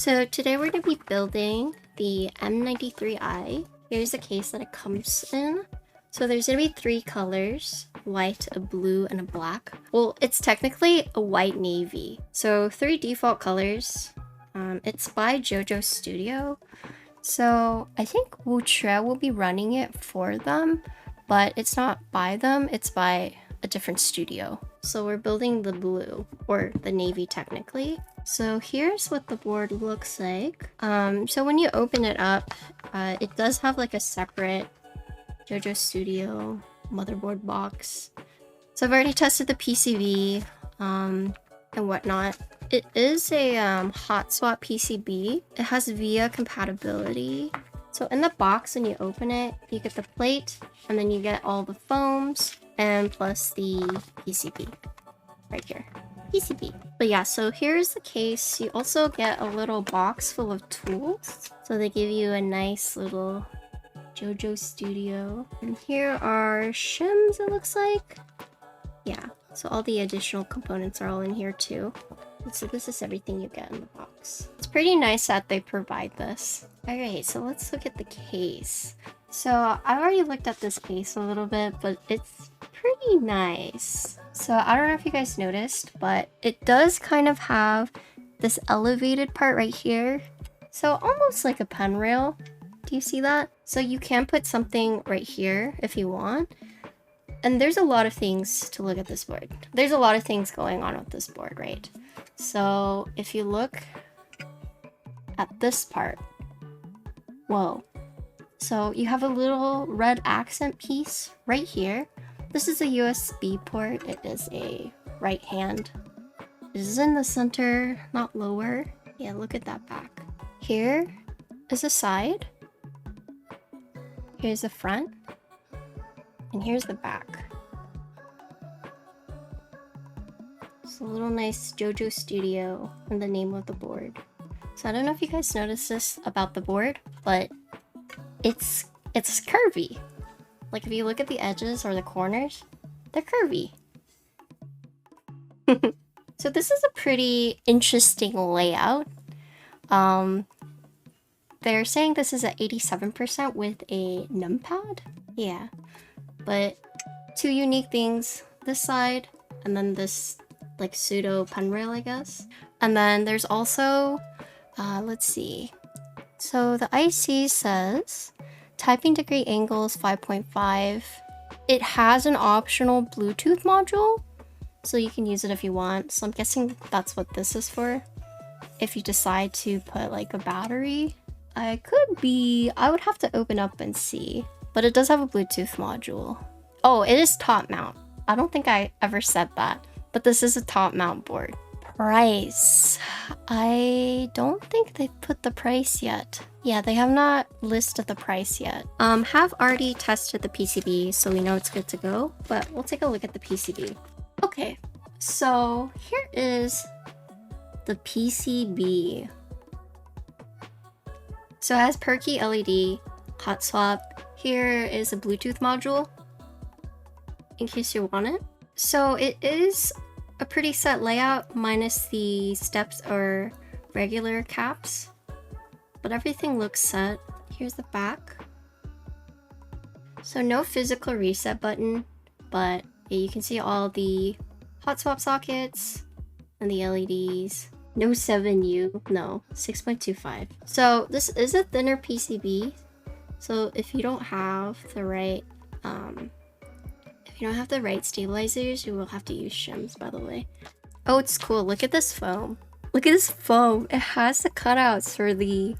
So today we're going to be building the M93I. Here's the case that it comes in. So there's going to be 3 colors, white, a blue, and a black. Well, it's technically a white navy. So 3 default colors. It's by JOJO Studio. So I think Wuque will be running it for them, but it's not by them, it's by a different studio. So we're building the blue, or the navy technically. So here's what the board looks like. So when you open it up, it does have like a separate JOJO Studio motherboard box. So I've already tested the PCB and whatnot. It is a hot swap PCB. It has VIA compatibility. So in the box, when you open it, you get the plate, and then you get all the foams, and plus the PCB right here. PCB. But yeah, so here's the case. You also get a little box full of tools. So they give you a nice little JOJO Studio. And here are shims, it looks like. Yeah, so all the additional components are all in here too. And so this is everything you get in the box. It's pretty nice that they provide this. Alright, so let's look at the case. So I've already looked at this case a little bit, but it's pretty nice. So I don't know if you guys noticed, but it does kind of have this elevated part right here. So almost like a pen rail. Do you see that? So you can put something right here if you want. And there's a lot of things to look at this board. There's a lot of things going on with this board, right? So if you look at this part, whoa. So you have a little red accent piece right here. This is a USB port. It is a right hand. It is in the center, not lower. Yeah, look at that back. Here is a side. Here's the front. And here's the back. It's a little nice JOJO Studio and the name of the board. So I don't know if you guys noticed this about the board, but it's curvy. Like if you look at the edges or the corners, they're curvy. So this is a pretty interesting layout. They're saying this is at 87% with a numpad. Yeah. But 2 unique things, this side and then this like pseudo pen rail, I guess. And then there's also, let's see. So the IC says typing degree angles 5.5. It has an optional Bluetooth module, so you can use it if you want. So I'm guessing that's what this is for. If you decide to put like a battery, I would have to open up and see. But it does have a Bluetooth module. Oh, it is top mount. I don't think I ever said that, but this is a top mount board. Price. I don't think they've put the price yet. Yeah, they have not listed the price yet. Have already tested the PCB, so we know it's good to go, but we'll take a look at the PCB. Okay, so here is the PCB. So it has perky LED, hot swap. Here is a Bluetooth module, in case you want it. So it is a pretty set layout, minus the steps or regular caps. But everything looks set. Here's the back. So no physical reset button, but yeah, you can see all the hot swap sockets and the LEDs. No 7U, no, 6.25. So this is a thinner PCB. So if you don't have the right stabilizers, you will have to use shims, by the way. Oh, it's cool. Look at this foam. Look at this foam. It has the cutouts for the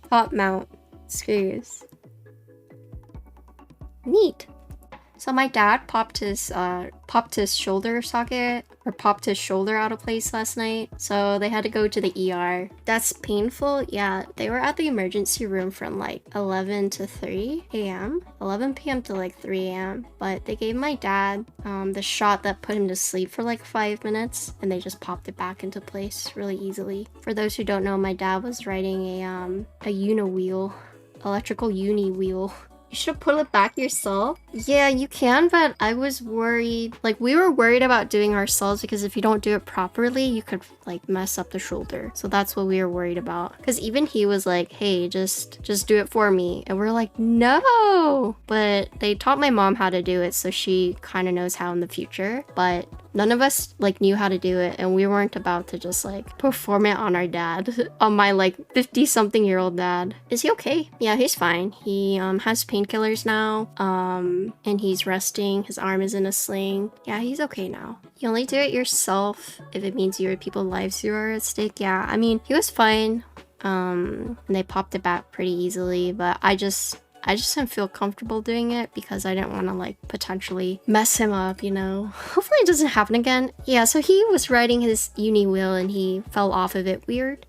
top mount screws. Neat. So my dad popped his shoulder socket, or popped his shoulder out of place last night. So they had to go to the ER. That's painful. Yeah, they were at the emergency room from like 11 to 3 a.m. 11 p.m. to like 3 a.m. But they gave my dad the shot that put him to sleep for like 5 minutes, and they just popped it back into place really easily. For those who don't know, my dad was riding a uni wheel, electrical uni wheel. You should pull it back yourself. Yeah, you can, but I was worried. Like, we were worried about doing ourselves because if you don't do it properly, you could like mess up the shoulder. So that's what we were worried about. Because even he was like, hey, just do it for me. And we're like, no. But they taught my mom how to do it, so she kind of knows how in the future. But none of us like knew how to do it, and we weren't about to just like perform it on our dad, on my like 50-something-year-old dad. Is he okay? Yeah, he's fine. He has painkillers now, and he's resting. His arm is in a sling. Yeah, he's okay now. You only do it yourself if it means your people's lives are at stake. Yeah, I mean, he was fine. And they popped it back pretty easily, but I just didn't feel comfortable doing it because I didn't want to like potentially mess him up, you know. Hopefully it doesn't happen again. Yeah, so he was riding his uni wheel and he fell off of it weird.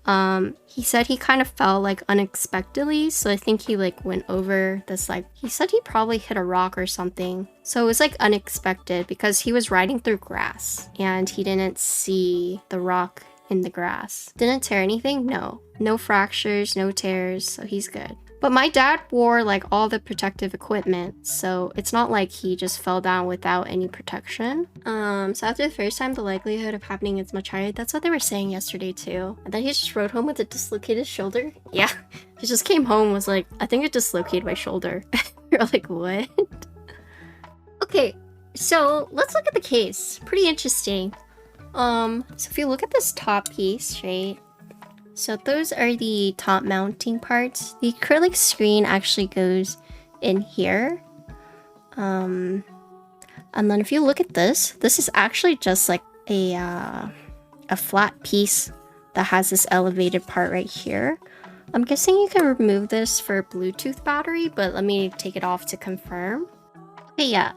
He said he kind of fell like unexpectedly, so I think he like went over this like, he said he probably hit a rock or something. So it was like unexpected because he was riding through grass and he didn't see the rock in the grass. Didn't tear anything? No. No fractures, no tears, so he's good. But my dad wore like all the protective equipment, so it's not like he just fell down without any protection. So after the first time, the likelihood of happening is much higher. That's what they were saying yesterday too. And then he just rode home with a dislocated shoulder. Yeah, he just came home and was like, I think it dislocated my shoulder. You're like, what? Okay, so let's look at the case. Pretty interesting. So if you look at this top piece, right? So those are the top mounting parts. The acrylic screen actually goes in here. And then if you look at this is actually just like a flat piece that has this elevated part right here. I'm guessing you can remove this for a Bluetooth battery, but let me take it off to confirm. Okay, yeah.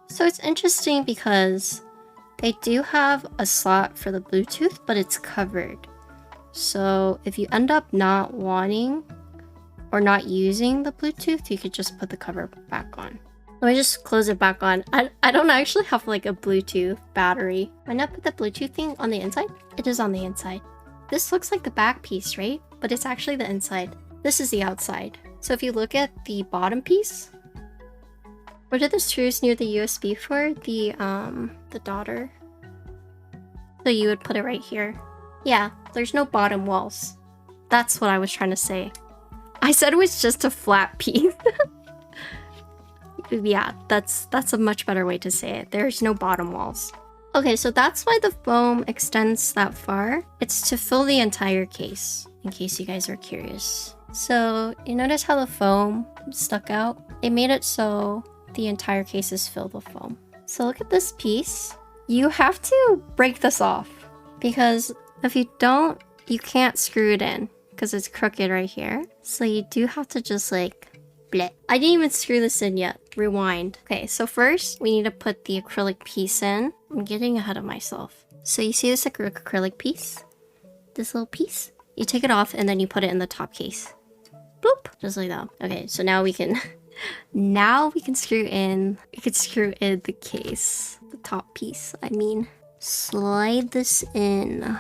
So it's interesting because they do have a slot for the Bluetooth, but it's covered. So if you end up not wanting or not using the Bluetooth, you could just put the cover back on. Let me just close it back on. I don't actually have like a Bluetooth battery. Why not put the Bluetooth thing on the inside? It is on the inside. This looks like the back piece, right? But it's actually the inside. This is the outside. So if you look at the bottom piece, what are the screws near the USB for? The daughter. So you would put it right here. Yeah, there's no bottom walls. That's what I was trying to say. I said it was just a flat piece. Yeah, that's a much better way to say it. There's no bottom walls. Okay, so that's why the foam extends that far. It's to fill the entire case, in case you guys are curious. So you notice how the foam stuck out? It made it so the entire case is filled with foam. So look at this piece. You have to break this off because if you don't, you can't screw it in because it's crooked right here. So you do have to just like, bleh. I didn't even screw this in yet. Rewind. Okay, so first we need to put the acrylic piece in. I'm getting ahead of myself. So you see this acrylic piece? This little piece? You take it off and then you put it in the top case. Bloop! Just like that. Okay, so now we can... now we can screw in... We can screw in the case. The top piece, I mean. Slide this in.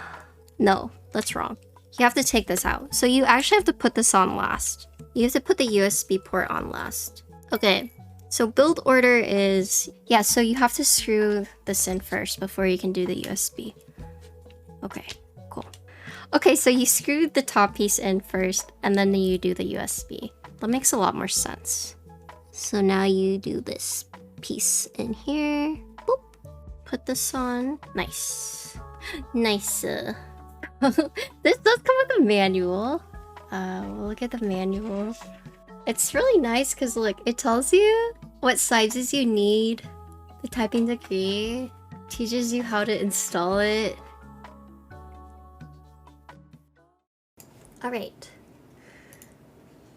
No, that's wrong. You have to take this out. So you actually have to put this on last. You have to put the USB port on last. Okay, so build order is... Yeah, so you have to screw this in first before you can do the USB. Okay, cool. Okay, so you screwed the top piece in first, and then you do the USB. That makes a lot more sense. So now you do this piece in here. Boop. Put this on. Nice. Nice. This does come with a manual. We'll look at the manual. It's really nice because look, it tells you what sizes you need, the typing degree, teaches you how to install it. Alright.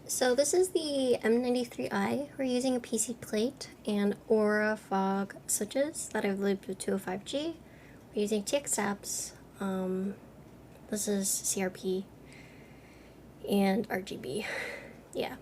So this is the M93I. We're using a PC plate and Aura fog switches that I've looped with 205G. We're using Keycaps. This is CRP and RGB. Yeah.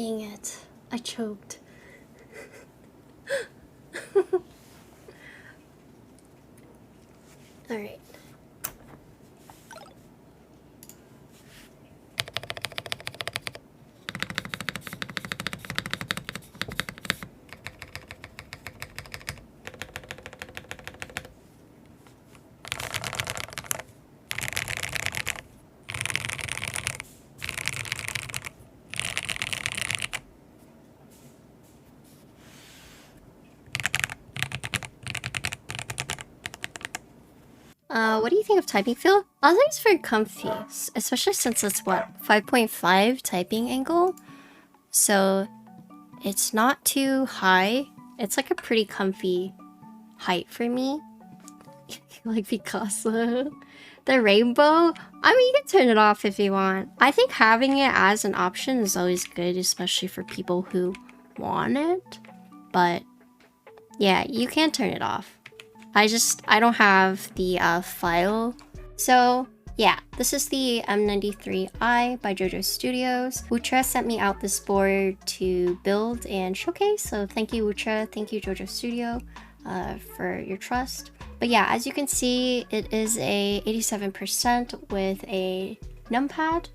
Dang it. I choked. Alright. What do you think of typing feel? I think it's very comfy, especially since it's what, 5.5 typing angle? So it's not too high. It's like a pretty comfy height for me. Like Picasso. The rainbow? I mean, you can turn it off if you want. I think having it as an option is always good, especially for people who want it. But yeah, you can turn it off. I don't have the file. So yeah, this is the M93I by JOJO Studios. Wuque sent me out this board to build and showcase. So thank you, Wuque. Thank you, JOJO Studio, for your trust. But yeah, as you can see, it is a 87% with a numpad.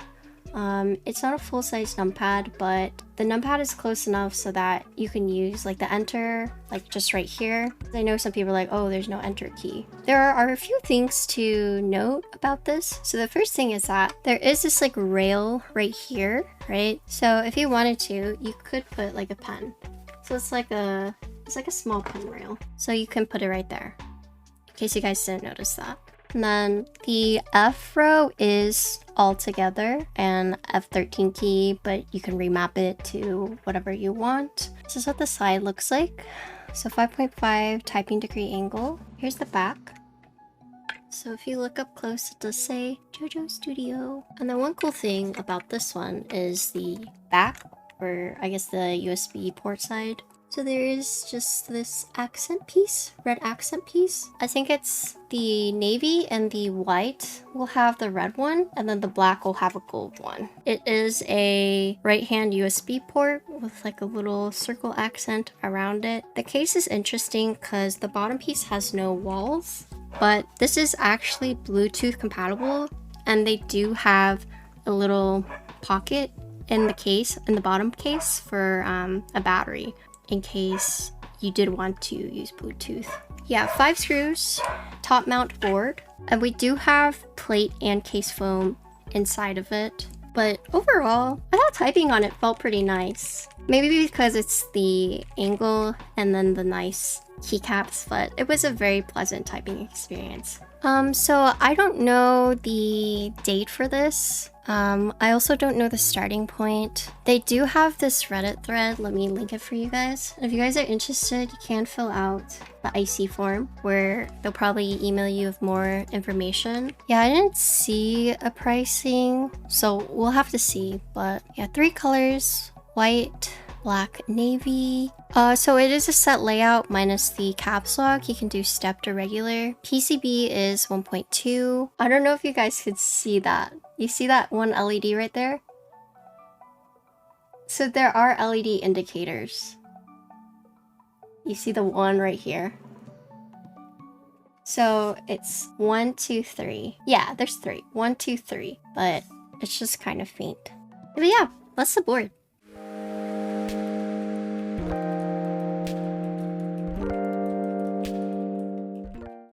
It's not a full-size numpad, but the numpad is close enough so that you can use like the enter, like just right here. I know some people are like, oh, there's no enter key. There are a few things to note about this. So the first thing is that there is this like rail right here, right? So if you wanted to, you could put like a pen. So it's like a small pen rail. So you can put it right there, in case you guys didn't notice that. And then the F row is all together and F13 key, but you can remap it to whatever you want. This is what the side looks like. So 5.5 typing degree angle. Here's the back. So if you look up close, it does say JOJO Studio. And then one cool thing about this one is the back, or I guess the USB port side. So there is just this accent piece, red accent piece. I think it's the navy and the white will have the red one, and then the black will have a gold one. It is a right-hand USB port with like a little circle accent around it. The case is interesting because the bottom piece has no walls, but this is actually Bluetooth compatible, and they do have a little pocket in the case, in the bottom case, for a battery, in case you did want to use Bluetooth. Yeah, 5 screws, top mount board, and we do have plate and case foam inside of it. But overall, I thought typing on it felt pretty nice. Maybe because it's the angle and then the nice keycaps, but it was a very pleasant typing experience. So I don't know the date for this. I also don't know the starting point. They do have this Reddit thread. Let me link it for you guys. If you guys are interested, you can fill out the IC form where they'll probably email you with more information. Yeah, I didn't see a pricing, so we'll have to see. But yeah, 3 colors, white, black, navy. So it is a set layout minus the caps lock. You can do stepped or regular. PCB is 1.2. I don't know if you guys could see that. You see that one LED right there? So there are LED indicators. You see the one right here. So it's 1, 2, 3. Yeah, there's 3. 1, 2, 3. But it's just kind of faint. But yeah, that's the board.